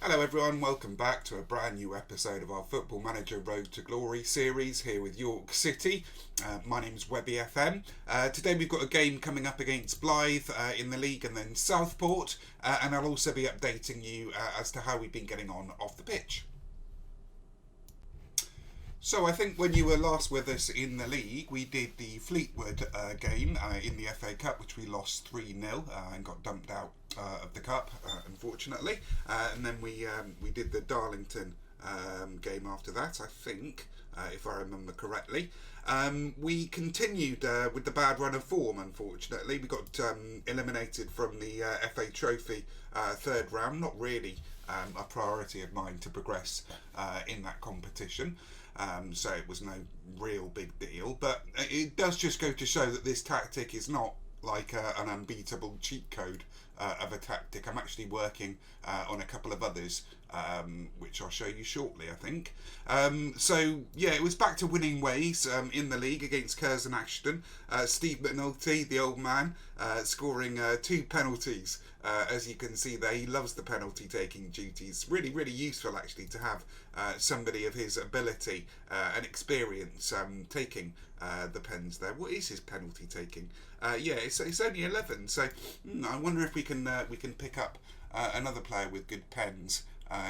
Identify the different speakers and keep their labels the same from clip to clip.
Speaker 1: Hello everyone, welcome back to a brand new episode of our Football Manager Road to Glory series here with York City. My name's Webby FM. Today we've got a game coming up against Blyth in the league and then Southport, and I'll also be updating you as to how we've been getting on off the pitch. So I think when you were last with us in the league, we did the Fleetwood game in the FA Cup, which we lost 3-0 and got dumped out of the cup, unfortunately. And then we did the Darlington game after that, I think, if I remember correctly. We continued with the bad run of form, unfortunately. We got eliminated from the FA Trophy third round. Not really a priority of mine to progress in that competition. So it was no real big deal, but it does just go to show that this tactic is not like an unbeatable cheat code of a tactic. I'm actually working on a couple of others, which I'll show you shortly, I think. So yeah, it was back to winning ways in the league against Curzon Ashton. Steve McNulty, the old man, scoring 2 penalties. As you can see there, he loves the penalty taking duties. Really, really useful actually to have somebody of his ability and experience taking the pens there. What is his penalty taking? Yeah, it's only 11, so I wonder if we can pick up another player with good pens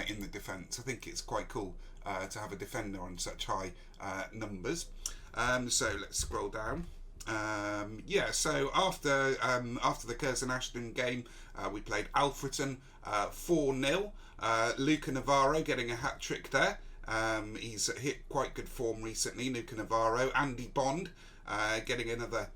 Speaker 1: in the defence. I think it's quite cool to have a defender on such high numbers. So let's scroll down. So after the Curzon Ashton game, we played Alfreton 4-0. Luca Navarro getting a hat-trick there. He's hit quite good form recently, Luca Navarro. Andy Bond getting another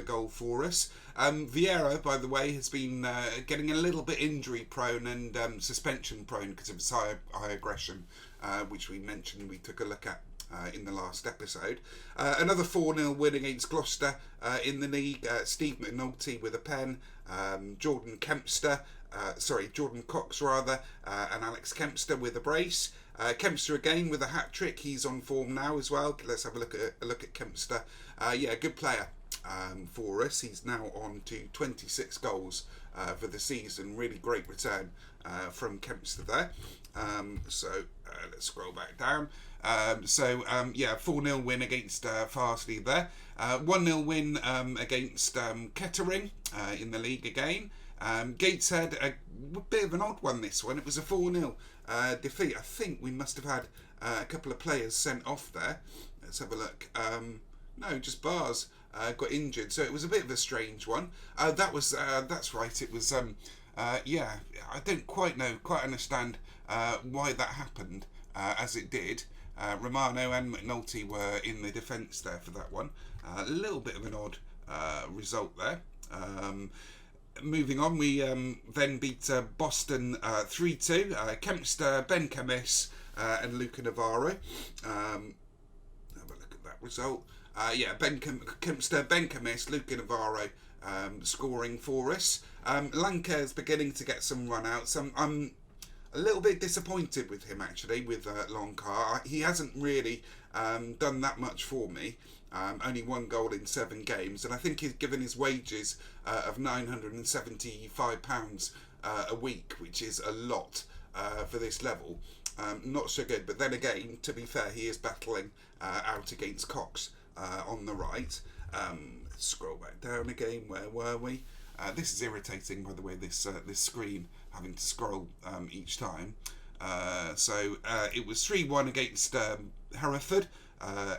Speaker 1: goal for us. Vieira, by the way, has been getting a little bit injury prone and suspension prone because of his high aggression, which we mentioned we took a look at in the last episode. Another 4-0 win against Gloucester in the league. Steve McNulty with a pen, Jordan Cox rather, and Alex Kempster with a brace. Kempster again with a hat-trick. He's on form now as well. Let's have a look at Kempster. Good player for us. He's now on to 26 goals for the season. Really great return from Kempster there. Let's scroll back down. 4-0 win against Farsley there. 1-0 win against Kettering in the league again. Gateshead, a bit of an odd one this one. It was a 4-0 defeat. I think we must have had a couple of players sent off there. Let's have a look. No, just Bars got injured, so it was a bit of a strange one. That's right. It was I don't quite understand why that happened as it did. Romano and McNulty were in the defence there for that one. A little bit of an odd result there. Moving on, we then beat Boston 3-2. Kempster, Ben Camis and Luca Navarro. Have a look at that result. Kempster, Ben Camis, Luca Navarro scoring for us. Lancair's beginning to get some run-outs. I'm a little bit disappointed with him actually, with Longcar. He hasn't really done that much for me. Only 1 goal in 7 games, and I think he's given his wages of £975 a week, which is a lot for this level. Not so good, but then again, to be fair, he is battling out against Cox on the right. Let's scroll back down again. Where were we? This is irritating, by the way, this screen having to scroll each time. It was 3-1 against Hereford.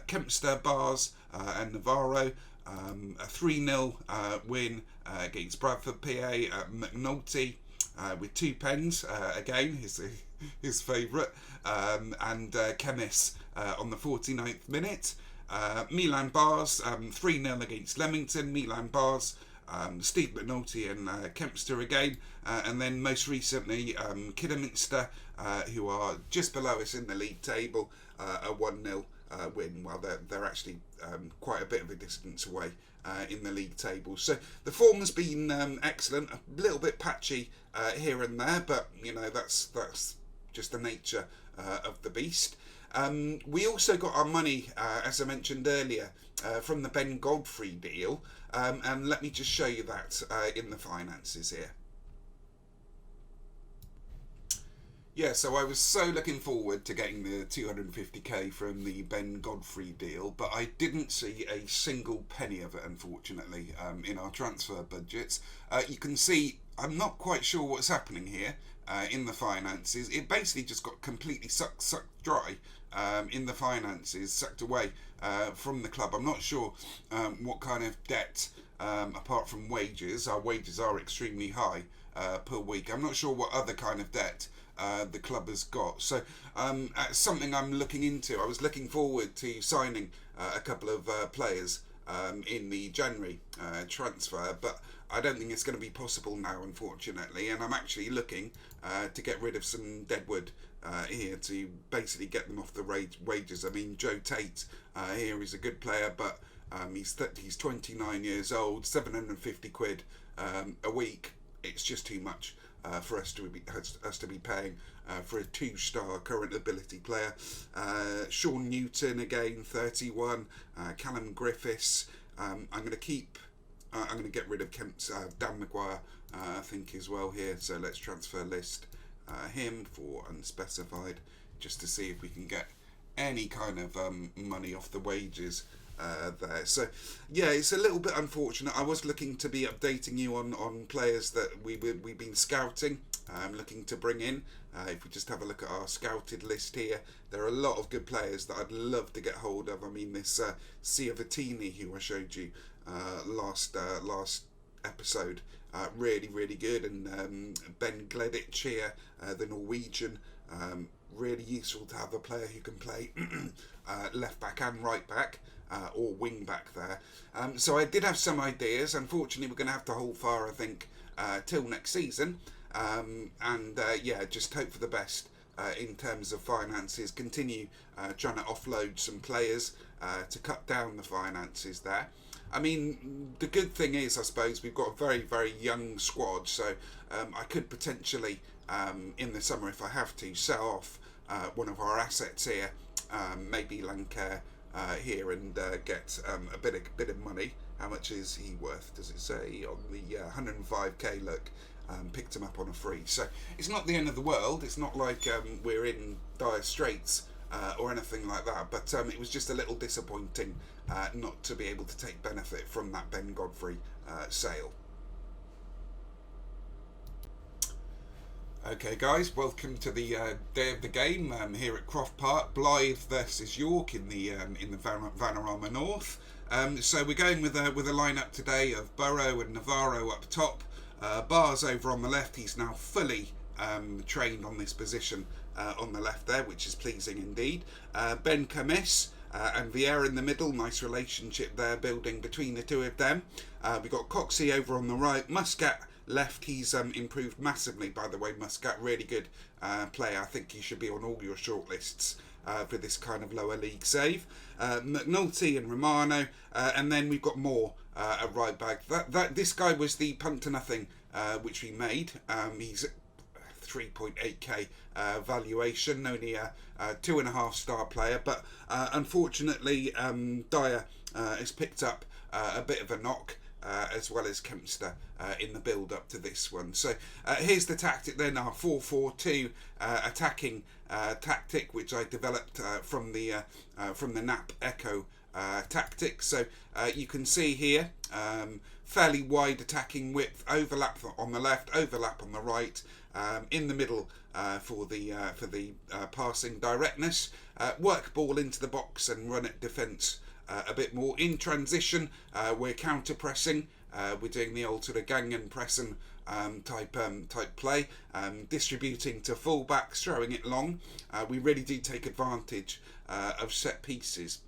Speaker 1: Kempster, Bars and Navarro. A 3-0 win against Bradford PA. McNulty with 2 pens, again his favourite, and Chemis on the 49th minute. Milan Bars 3-0 against Leamington. Milan Bars, Steve McNulty and Kempster again, and then most recently Kidderminster, who are just below us in the league table, a 1-0 win. Well, they're actually quite a bit of a distance away in the league table. So the form has been excellent, a little bit patchy here and there, but that's just the nature of the beast. We also got our money, as I mentioned earlier, from the Ben Godfrey deal, and let me just show you that in the finances here. Yeah, so I was so looking forward to getting the 250k from the Ben Godfrey deal, but I didn't see a single penny of it, unfortunately, in our transfer budgets. You can see I'm not quite sure what's happening here in the finances. It basically just got completely sucked dry in the finances, sucked away from the club. I'm not sure what kind of debt, apart from wages. Our wages are extremely high per week. I'm not sure what other kind of debt the club has got. So something I'm looking into. I was looking forward to signing a couple of players in the January transfer, but I don't think it's going to be possible now, unfortunately. And I'm actually looking to get rid of some deadwood here to basically get them off the wages. I mean, Joe Tate here is a good player, but he's 29 years old, 750 quid a week. It's just too much for us to be paying for a 2-star current ability player. Sean Newton again, 31. Callum Griffiths. I'm going to get rid of Kemp's Dan Maguire, I think, as well here. So let's transfer list him for unspecified, just to see if we can get any kind of money off the wages there. So yeah, it's a little bit unfortunate. I was looking to be updating you on players that we've been scouting, looking to bring in. If we just have a look at our scouted list here, there are a lot of good players that I'd love to get hold of. I mean, this Ciavatini, who I showed you last episode, really good, and Ben Gleditsch here, the Norwegian, really useful to have a player who can play left back and right back, or wing back there. So I did have some ideas. Unfortunately, we're going to have to hold fire, I think, till next season, and just hope for the best in terms of finances. Continue trying to offload some players to cut down the finances there. I mean, the good thing is, I suppose, we've got a very young squad, so I could potentially, in the summer, if I have to, sell off one of our assets here, maybe Lancare here, and get a bit of money. How much is he worth? Does it say on the 105k? Look, picked him up on a free. So it's not the end of the world. It's not like we're in dire straits or anything like that. But it was just a little disappointing not to be able to take benefit from that Ben Godfrey sale. Okay, guys, welcome to the day of the game here at Croft Park. Blyth versus York in the Vanarama North. So we're going with a lineup today of Burrow and Navarro up top. Bar's over on the left. He's now fully trained on this position on the left there, which is pleasing indeed. Ben Camis and Vieira in the middle. Nice relationship there building between the two of them. We've got Coxey over on the right. Muscat left. He's improved massively, by the way. Muscat, really good player. I think he should be on all your shortlists for this kind of lower league save. McNulty and Romano, and then we've got Moore at right back. This guy was the punt to nothing which we made. He's 3.8k valuation, only a 2.5 star player, but unfortunately Dyer has picked up a bit of a knock, as well as Kempster in the build up to this one. So here's the tactic then, our 4-4-2 attacking tactic, which I developed from the Nap Echo tactic. So you can see here, fairly wide attacking width, overlap on the left, overlap on the right, in the middle for the passing directness, work ball into the box and run at defence a bit more. In transition, we're counter pressing. We're doing the old sort of gang and pressing type play, distributing to full backs, throwing it long. We really do take advantage of set pieces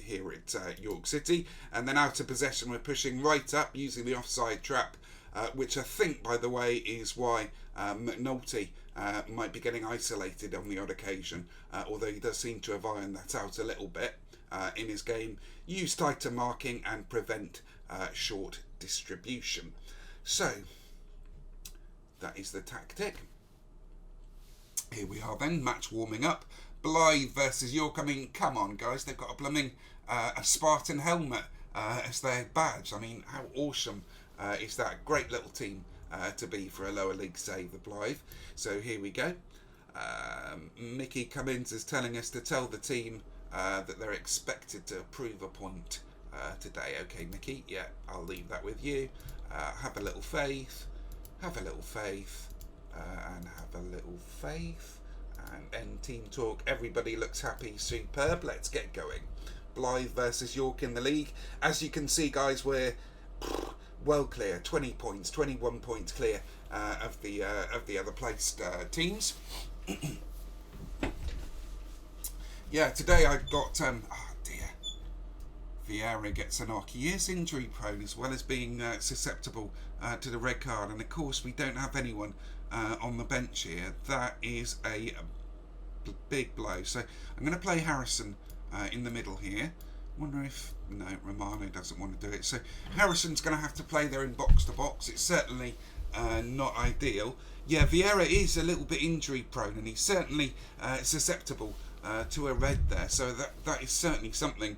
Speaker 1: here at York City, and then out of possession we're pushing right up using the offside trap, which I think, by the way, is why McNulty might be getting isolated on the odd occasion, although he does seem to have ironed that out a little bit in his game. Use tighter marking and prevent short distribution. So that is the tactic. Here we are then, match warming up. Blyth versus York. I mean, come on, guys, they've got a blooming a Spartan helmet as their badge. I mean, how awesome is that? Great little team to be for a lower league save, the Blyth. So here we go. Mickey Cummins is telling us to tell the team that they're expected to prove a point today. Okay, Mickey, yeah, I'll leave that with you. Have a little faith, have a little faith, and have a little faith. And end team talk. Everybody looks happy. Superb. Let's get going. Blyth versus York in the league. As you can see, guys, we're well clear. 20 points, 21 points clear of the other placed teams. Yeah, today I got Vieira gets a knock. He is injury prone as well as being susceptible to the red card, and of course we don't have anyone on the bench here. That is a big blow. So I'm going to play Harrison in the middle here. Wonder if no, Romano doesn't want to do it. So Harrison's going to have to play there in box to box. It's certainly not ideal. Yeah, Vieira is a little bit injury prone, and he's certainly susceptible to a red there. So that is certainly something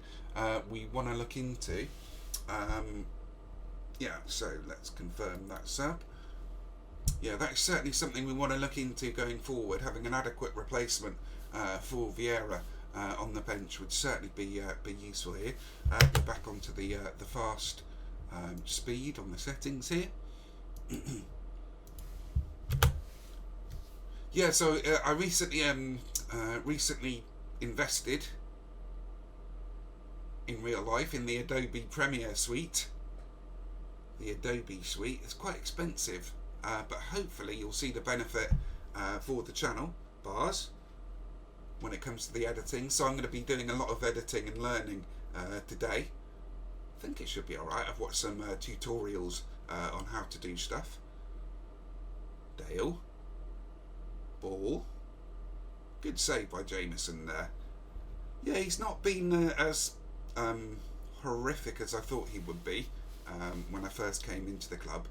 Speaker 1: we want to look into. Yeah, so let's confirm that's up. Yeah, that's certainly something we want to look into going forward. Having an adequate replacement for Vieira on the bench would certainly be useful here. Go back onto the fast speed on the settings here. Yeah, so I recently invested in real life in the Adobe Premiere Suite. The Adobe Suite is quite expensive, but hopefully you'll see the benefit for the channel bars when it comes to the editing. So I'm going to be doing a lot of editing and learning today. I think it should be alright. I've watched some tutorials on how to do stuff. Dale. Ball. Good save by Jameson there. Yeah, he's not been as horrific as I thought he would be when I first came into the club.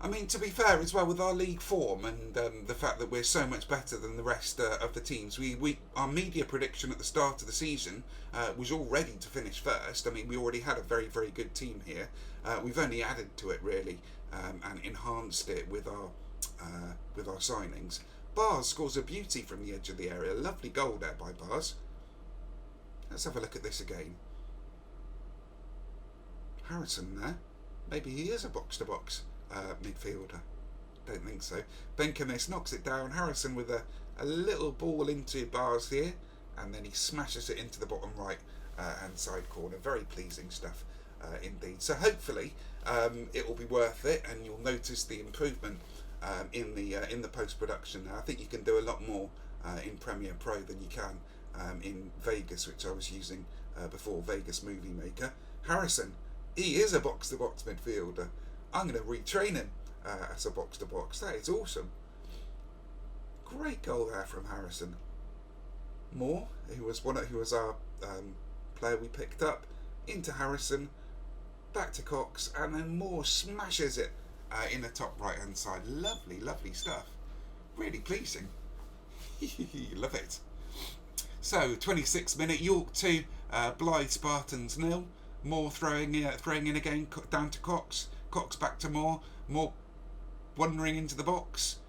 Speaker 1: I mean, to be fair as well, with our league form and the fact that we're so much better than the rest of the teams, our media prediction at the start of the season was all ready to finish first. I mean, we already had a very, very good team here. We've only added to it really and enhanced it with our signings. Bars scores a beauty from the edge of the area. Lovely goal there by Bars. Let's have a look at this again. Harrison there. Maybe he is a box-to-box midfielder. Don't think so. Benkamis knocks it down. Harrison with a little ball into Bars here, and then he smashes it into the bottom right hand side corner. Very pleasing stuff indeed. So hopefully it will be worth it, and you'll notice the improvement in the post-production. Now I think you can do a lot more in Premiere Pro than you can in Vegas, which I was using before, Vegas Movie Maker. Harrison, he is a box-to-box midfielder. I'm going to retrain him as a box-to-box. That is awesome. Great goal there from Harrison. Moore, who was our player we picked up, into Harrison, back to Cox, and then Moore smashes it in the top right-hand side. Lovely, lovely stuff. Really pleasing. Love it. So, 26th minute, York 2, Blyth Spartans 0. Moore throwing in again, down to Cox. Cox back to Moore. Moore wandering into the box.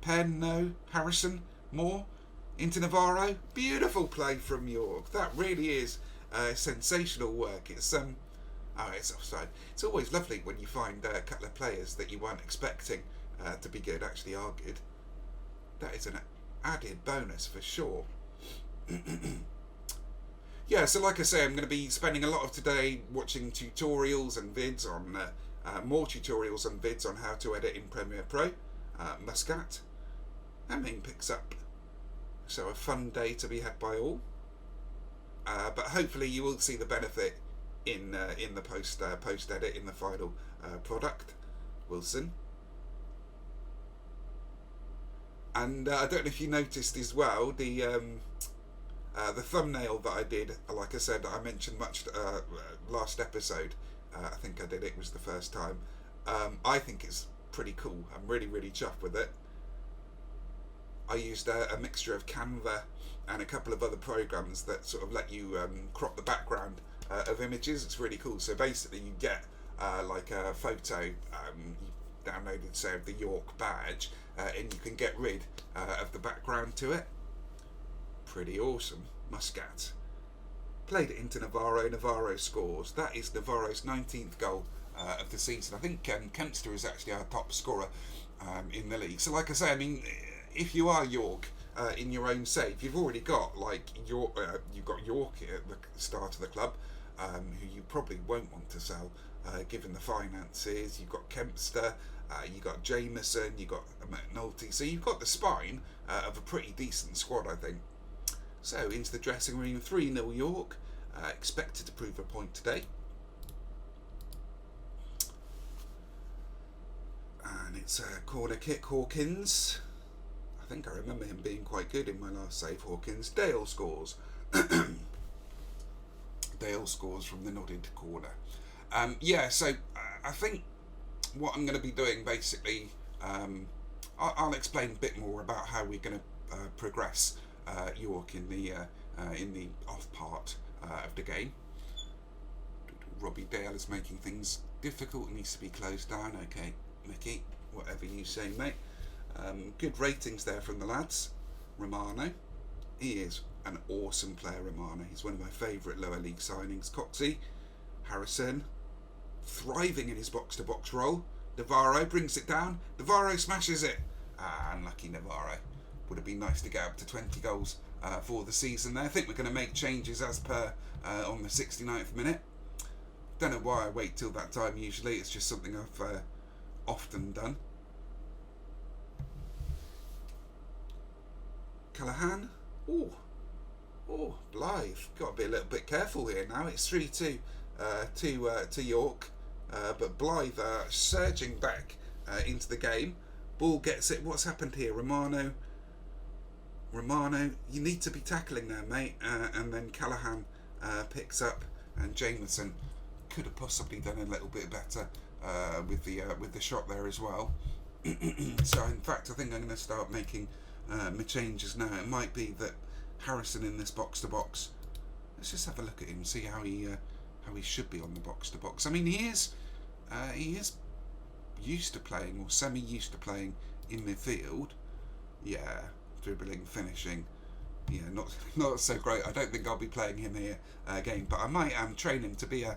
Speaker 1: Penn, no. Harrison, Moore. Into Navarro. Beautiful play from York. That really is sensational work. It's it's offside. It's always lovely when you find a couple of players that you weren't expecting to be good actually are good. That is an added bonus for sure. Yeah, so like I say, I'm going to be spending a lot of today watching tutorials and vids on more tutorials and vids on how to edit in Premiere Pro. Muscat. Hemming picks up. So a fun day to be had by all. But hopefully you will see the benefit in the post edit in the final product. Wilson. And I don't know if you noticed as well the thumbnail that I did. Like I said, I mentioned much last episode. I think I did it was the first time. I think it's pretty cool. I'm really, really chuffed with it. I used a mixture of Canva and a couple of other programs that sort of let you crop the background of images. It's really cool. So basically you get like a photo, you downloaded say of the York badge, and you can get rid of the background to it. Pretty awesome. Muscat. Played it into Navarro. Navarro scores. That is Navarro's 19th goal of the season. I think Kempster is actually our top scorer in the league. So like I say, I mean, if you are York in your own save, you've already got like York. You've got York at the start of the club, who you probably won't want to sell given the finances. You've got Kempster. You've got Jameson. You've got McNulty. So you've got the spine of a pretty decent squad, I think. So into the dressing room, 3-0 York, expected to prove a point today. And it's a corner kick, Hawkins. I think I remember him being quite good in my last save, Hawkins. Dale scores. Dale scores from the nodded corner. Yeah, so I think what I'm going to be doing basically, I'll explain a bit more about how we're going to progress York in the off part of the game. Robbie Dale is making things difficult. Needs to be closed down. Okay, Mickey, whatever you say, mate. Good ratings there from the lads. Romano, he is an awesome player. Romano, he's one of my favourite lower league signings. Coxey, Harrison, thriving in his box-to-box role. Navarro brings it down. Navarro smashes it. Unlucky Navarro. Would have been nice to get up to 20 goals for the season there. I think we're going to make changes as per on the 69th minute. Don't know why I wait till that time usually. It's just something I've often done. Callahan. Oh, Blyth. Got to be a little bit careful here now. It's 3-2 to York. But Blyth surging back into the game. Ball gets it. What's happened here? Romano, you need to be tackling there, mate. And then Callahan picks up, and Jameson could have possibly done a little bit better with the shot there as well. So in fact, I think I'm going to start making my changes now. It might be that Harrison in this box to box. Let's just have a look at him, see how he should be on the box to box. I mean, he is used to playing, or semi used to playing in midfield. Yeah, dribbling, finishing. Yeah, not so great. I don't think I'll be playing him here again, but I might train him to be a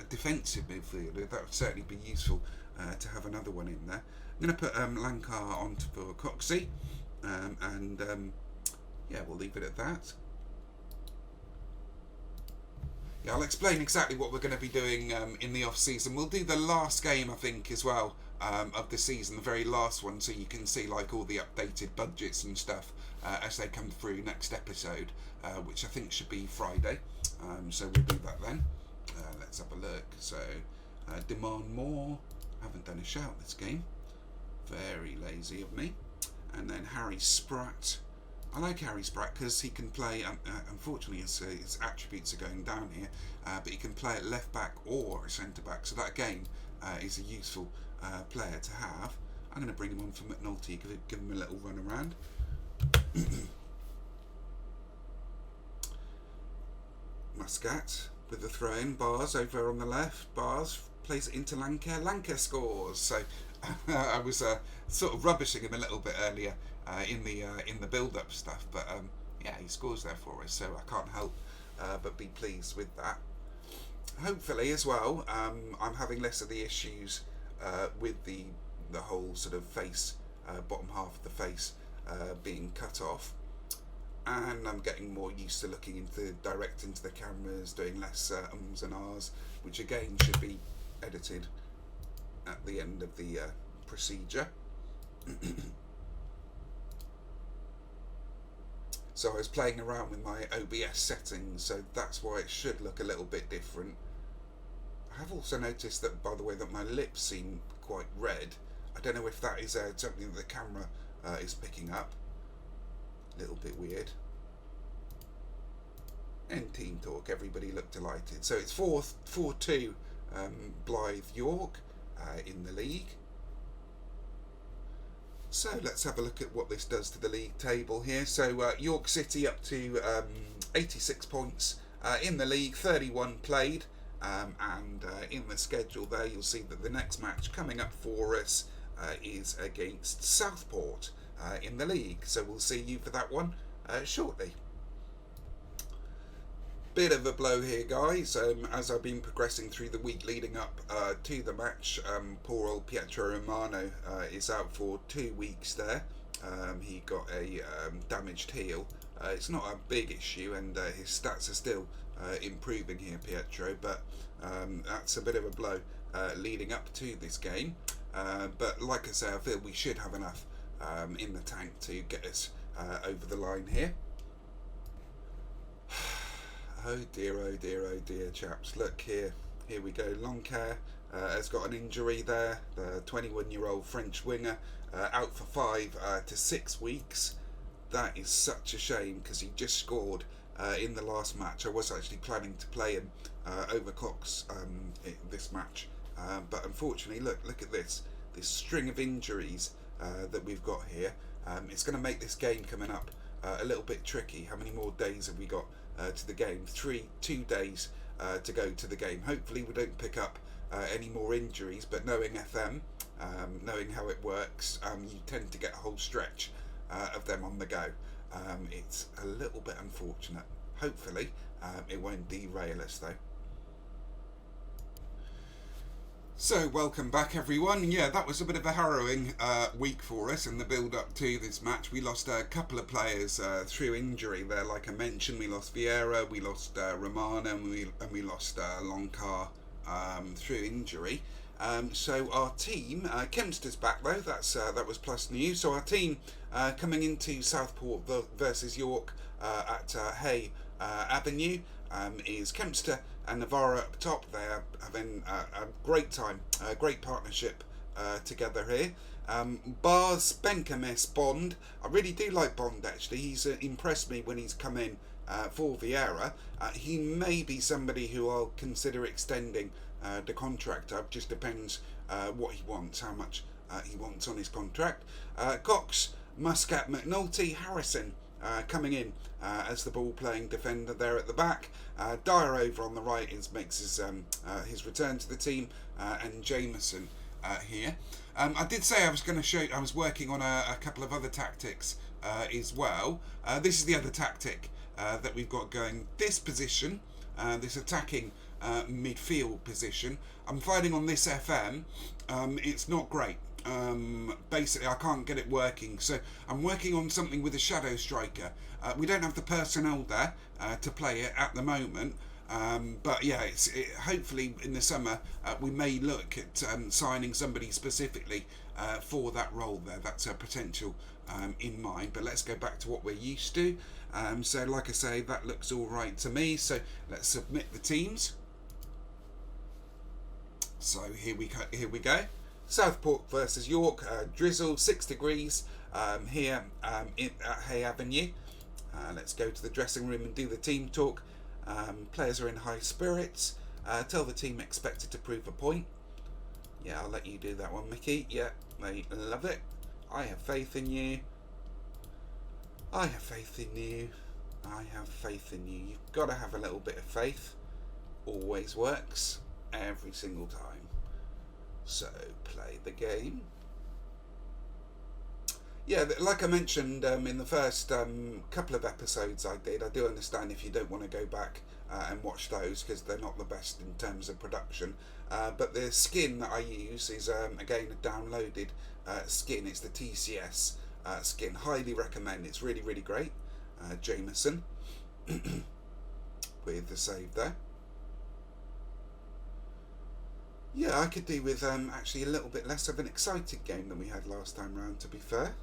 Speaker 1: defensive midfielder. That would certainly be useful to have another one in there. I'm going to put Lankar on for Coxey, and yeah, we'll leave it at that. Yeah, I'll explain exactly what we're going to be doing in the off-season. We'll do the last game, I think, as well, of the season, the very last one, so you can see like all the updated budgets and stuff as they come through next episode, which I think should be Friday. So we'll do that then. Let's have a look. So, demand more. Haven't done a shout this game. Very lazy of me. And then Harry Spratt. I like Harry Spratt because he can play, unfortunately his attributes are going down here, but he can play at left back or centre back, so that again is a useful player to have. I'm going to bring him on for McNulty, give him a little run around. Muscat with the throw in. Bars over on the left. Bars plays it into Lankar. Lankar scores. So I was sort of rubbishing him a little bit earlier in the build-up stuff, but yeah, he scores there for us, so I can't help but be pleased with that. Hopefully as well, I'm having less of the issues with the whole sort of face, bottom half of the face being cut off, and I'm getting more used to looking direct into the cameras, doing less ums and ahs, which again should be edited at the end of the procedure. So I was playing around with my OBS settings, so that's why it should look a little bit different. I have also noticed that, by the way, that my lips seem quite red. I don't know if that is something that the camera is picking up. A little bit weird. End team talk, everybody looked delighted. So it's 4-2 Blyth York in the league. So let's have a look at what this does to the league table here. So York City up to 86 points in the league, 31 played, and in the schedule there you'll see that the next match coming up for us is against Southport in the league. So we'll see you for that one shortly. Bit of a blow here, guys. As I've been progressing through the week leading up to the match, poor old Pietro Romano is out for 2 weeks there. He got a damaged heel. It's not a big issue, and his stats are still improving here, Pietro, but that's a bit of a blow leading up to this game. But like I say, I feel we should have enough in the tank to get us over the line here. Oh dear, oh dear, oh dear, chaps. Look here. Here we go. Loncaire has got an injury there. The 21-year-old French winger out for 5 to 6 weeks. That is such a shame because he just scored in the last match. I was actually planning to play him over Cox this match. But unfortunately, look at this string of injuries that we've got here. It's going to make this game coming up a little bit tricky. How many more days have we got to the game? 2 days to go to the game. Hopefully we don't pick up any more injuries, but knowing FM, knowing how it works, you tend to get a whole stretch of them on the go. It's a little bit unfortunate. Hopefully it won't derail us though. So welcome back everyone. Yeah, that was a bit of a harrowing week for us in the build up to this match. We lost a couple of players through injury there. Like I mentioned, we lost Vieira, we lost Romano, and we lost Loncaire through injury. So our team, Kempster's back though, that was plus news. So our team coming into Southport versus York at Hay Avenue is Kempster and Navarra up top. They're having a great time, a great partnership together here. Bars, Benkamis, Bond. I really do like Bond actually. He's impressed me when he's come in for Vieira. He may be somebody who I'll consider extending the contract. It just depends what he wants, how much he wants on his contract. Cox, Muscat, McNulty, Harrison coming in as the ball playing defender there at the back. Dyer over on the right makes his return to the team, and Jameson here. I did say I was going to show. I was working on a couple of other tactics as well. This is the other tactic that we've got going. This position, this attacking midfield position. I'm finding on this FM, it's not great. Basically, I can't get it working, so I'm working on something with a shadow striker. We don't have the personnel there to play it at the moment, but yeah, hopefully in the summer we may look at signing somebody specifically for that role there. That's a potential in mind, but let's go back to what we're used to. So like I say, that looks all right to me, so let's submit the teams. So here we go. Southport versus York, drizzle, 6 degrees here at Hay Avenue. Let's go to the dressing room and do the team talk. Players are in high spirits. Tell the team expected to prove a point. Yeah, I'll let you do that one, Mickey. Yeah, they love it. I have faith in you. I have faith in you. I have faith in you. You've got to have a little bit of faith. Always works. Every single time. So, play the game. Yeah, like I mentioned in the first couple of episodes I do understand if you don't want to go back and watch those because they're not the best in terms of production. But the skin that I use is, again, a downloaded skin. It's the TCS skin. Highly recommend. It's really, really great. Jameson with the save there. Yeah, I could do with actually a little bit less of an exciting game than we had last time round, to be fair.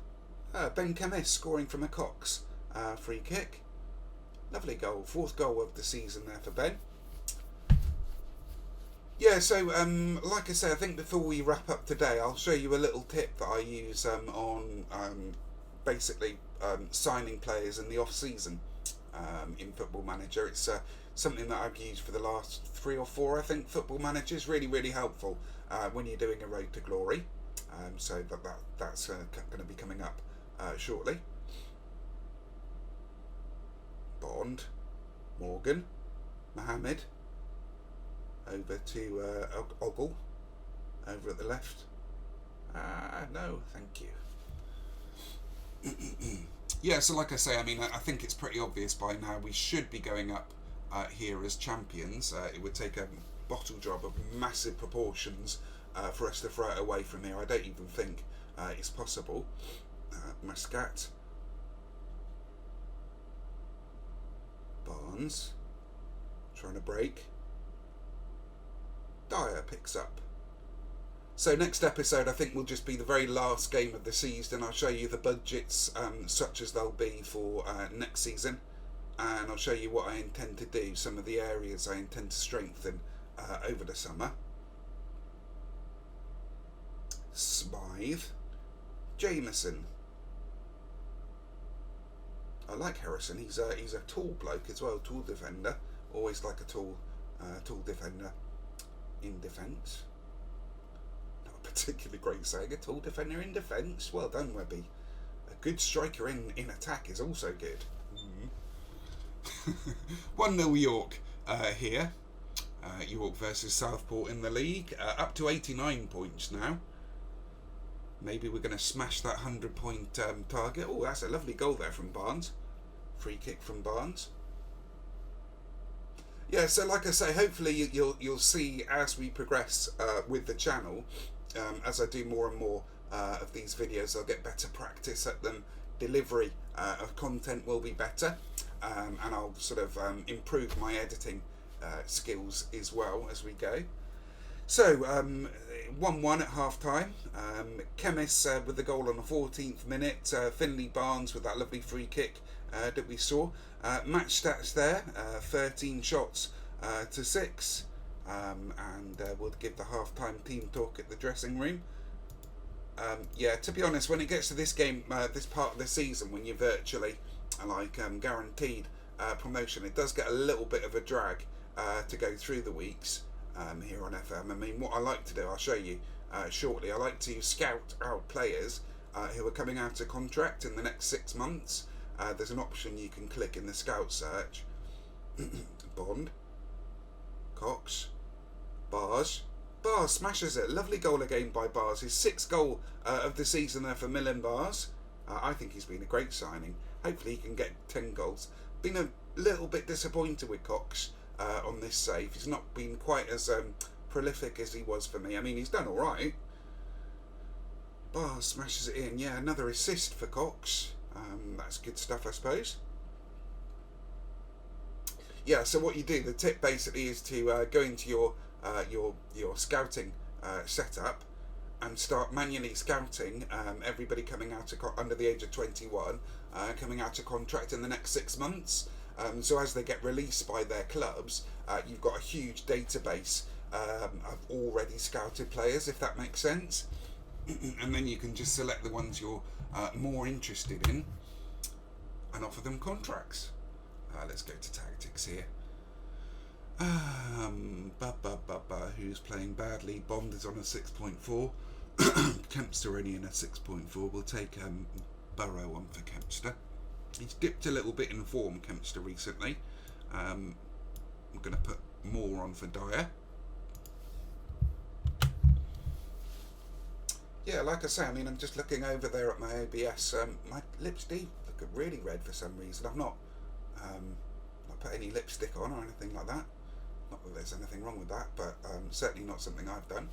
Speaker 1: Ben Camis scoring from a Cox free kick. Lovely goal. 4th goal of the season there for Ben. Yeah, so like I say, I think before we wrap up today, I'll show you a little tip that I use on basically signing players in the off-season in Football Manager. It's something that I've used for the last 3 or 4, I think, Football Managers. Really, really helpful when you're doing a road to glory. So that's going to be coming up shortly. Bond, Morgan, Mohammed, over to Ogle, over at the left. No, thank you. Yeah, so like I say, I mean, I think it's pretty obvious by now we should be going up here as champions. It would take a bottle job of massive proportions for us to throw it away from here. I don't even think it's possible. Muscat. Barnes. Trying to break. Dyer picks up. So next episode I think will just be the very last game of the season. I'll show you the budgets such as they'll be for next season, and I'll show you what I intend to do, some of the areas I intend to strengthen over the summer. Smythe. Jameson. I like Harrison. He's a tall bloke as well, tall defender. Always like a tall defender in defence. Not a particularly great saying, a tall defender in defence. Well done, Webby. A good striker in attack is also good. 1-0 York here. York versus Southport in the league. Up to 89 points now. Maybe we're going to smash that 100-point target. Oh, that's a lovely goal there from Barnes. Free kick from Barnes. Yeah, so like I say, hopefully you'll see as we progress with the channel, as I do more and more of these videos, I'll get better practice at them. Delivery of content will be better, and I'll sort of improve my editing skills as well as we go. So 1-1 at half time. Chemist with the goal on the 14th minute. Finley Barnes with that lovely free kick that we saw. Match stats there, 13 shots to 6, and we'll give the half-time team talk at the dressing room. Yeah, to be honest, when it gets to this game, this part of the season, when you're virtually guaranteed promotion, it does get a little bit of a drag to go through the weeks here on FM. I mean, what I like to do, I'll show you shortly. I like to scout out players who are coming out of contract in the next 6 months. There's an option you can click in the scout search. Bond. Cox. Bars. Bars smashes it. Lovely goal again by Bars. His 6th goal of the season there for Millen Bars. I think he's been a great signing. Hopefully he can get 10 goals. Been a little bit disappointed with Cox on this save. He's not been quite as prolific as he was for me. I mean, he's done alright. Bars smashes it in. Yeah, another assist for Cox. That's good stuff, I suppose. Yeah, so what you do, the tip basically is to go into your scouting setup and start manually scouting everybody coming out of under the age of 21, coming out of contract in the next 6 months. So as they get released by their clubs, you've got a huge database of already scouted players, if that makes sense. And then you can just select the ones you're more interested in and offer them contracts. Let's go to tactics here. Who's playing badly? Bond is on a 6.4. Kempster only in a 6.4. We'll take Burrow on for Kempster. He's dipped a little bit in form, Kempster, recently. I'm going to put more on for Dyer. Yeah, like I say, I mean, I'm just looking over there at my OBS. My lips do look really red for some reason. I've not put any lipstick on or anything like that. Not that there's anything wrong with that, but certainly not something I've done.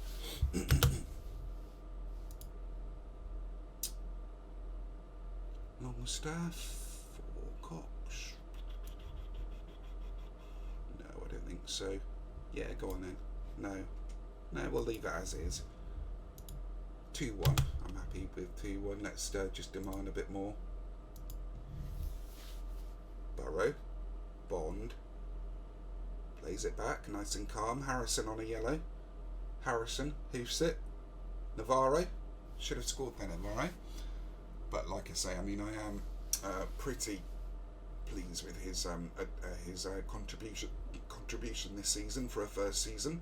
Speaker 1: Longstaff for Cox. No, I don't think so. Yeah, go on then. No, we'll leave it as is. 2-1. I'm happy with 2-1. Let's just demand a bit more. Burrow. Bond. Plays it back, nice and calm. Harrison on a yellow. Harrison. Hoofsit. Navarro. Should have scored then, Navarro. But like I say, I mean, I am pretty pleased with his contribution this season for a first season.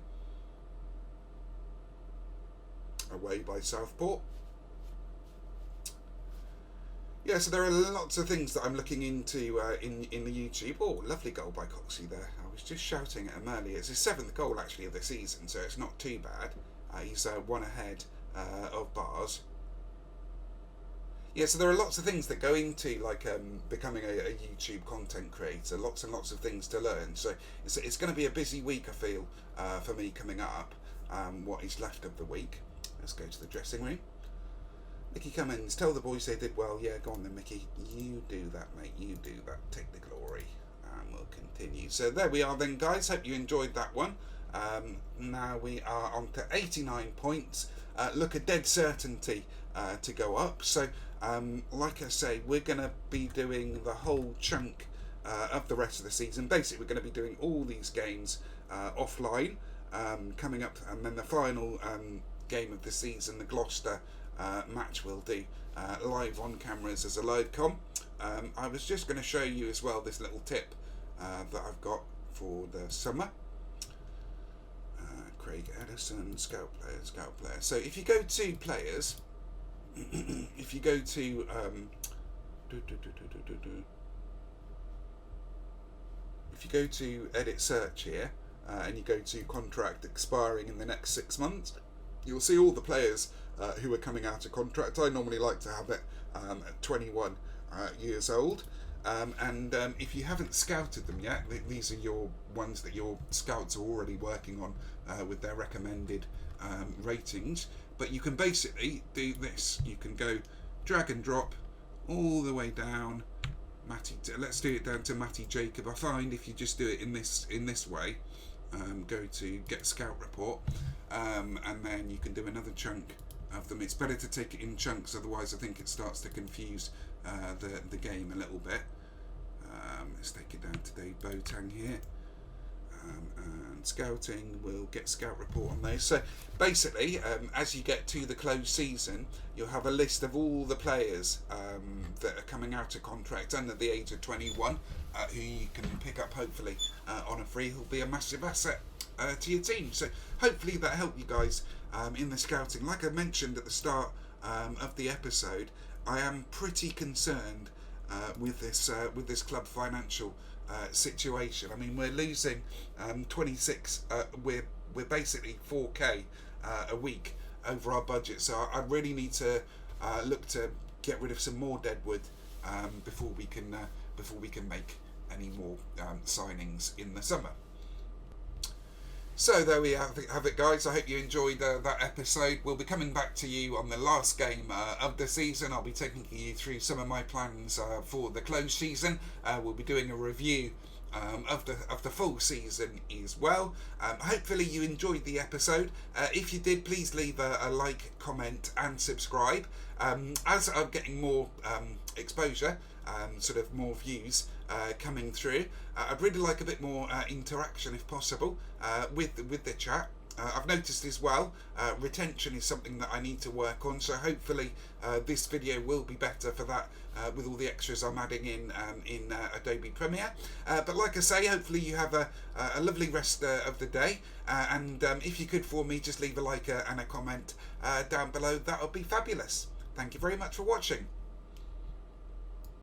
Speaker 1: Away by Southport. Yeah, so there are lots of things that I'm looking into in the YouTube. Oh, lovely goal by Coxey there. I was just shouting at him earlier. It's his 7th goal actually of the season, so it's not too bad. He's one ahead of bars. Yeah, so there are lots of things that go into like becoming a YouTube content creator. Lots and lots of things to learn. So it's going to be a busy week, I feel, for me coming up. What is left of the week. Let's go to the dressing room. Mickey Cummins, tell the boys they did well. Yeah, go on then, Mickey. You do that, mate. You do that. Take the glory. And we'll continue. So there we are then, guys. Hope you enjoyed that one. Now we are on to 89 points. Look, a dead certainty to go up. So, like I say, we're going to be doing the whole chunk of the rest of the season. Basically, we're going to be doing all these games offline coming up. And then the final game of the season, the Gloucester match, we'll do live on cameras as a live com. I was just going to show you as well this little tip that I've got for the summer. Craig Edison, scout player. So if you go to players, if you go to if you go to edit search here and you go to contract expiring in the next 6 months, you'll see all the players who are coming out of contract. I normally like to have it at 21 years old. And if you haven't scouted them yet, these are your ones that your scouts are already working on with their recommended ratings. But you can basically do this. You can go drag and drop all the way down. Let's do it down to Matty Jacob. I find if you just do it in this way, go to get scout report, and then you can do another chunk of them. It's better to take it in chunks, otherwise I think it starts to confuse the game a little bit. Let's take it down to Dave Botang here, and scouting, we'll get scout report on those. So basically, as you get to the closed season, you'll have a list of all the players that are coming out of contract under the age of 21, who you can pick up hopefully on a free. Who'll be a massive asset to your team. So hopefully that helped you guys in the scouting. Like I mentioned at the start of the episode, I am pretty concerned with this club financial situation. I mean, we're losing 26. We're basically 4k a week over our budget. So I really need to look to get rid of some more deadwood before we can make any more signings in the summer. So there we have it, guys. I hope you enjoyed that episode. We'll be coming back to you on the last game of the season. I'll be taking you through some of my plans for the closed season. We'll be doing a review of the full season as well. Hopefully you enjoyed the episode. If you did, please leave a like, comment and subscribe. As I'm getting more exposure, sort of more views coming through, I'd really like a bit more interaction if possible with the chat. I've noticed as well retention is something that I need to work on, so hopefully this video will be better for that with all the extras I'm adding in Adobe Premiere. But like I say, hopefully you have a lovely rest of the day, and if you could for me just leave a like and a comment down below, that would be fabulous. Thank you very much for watching.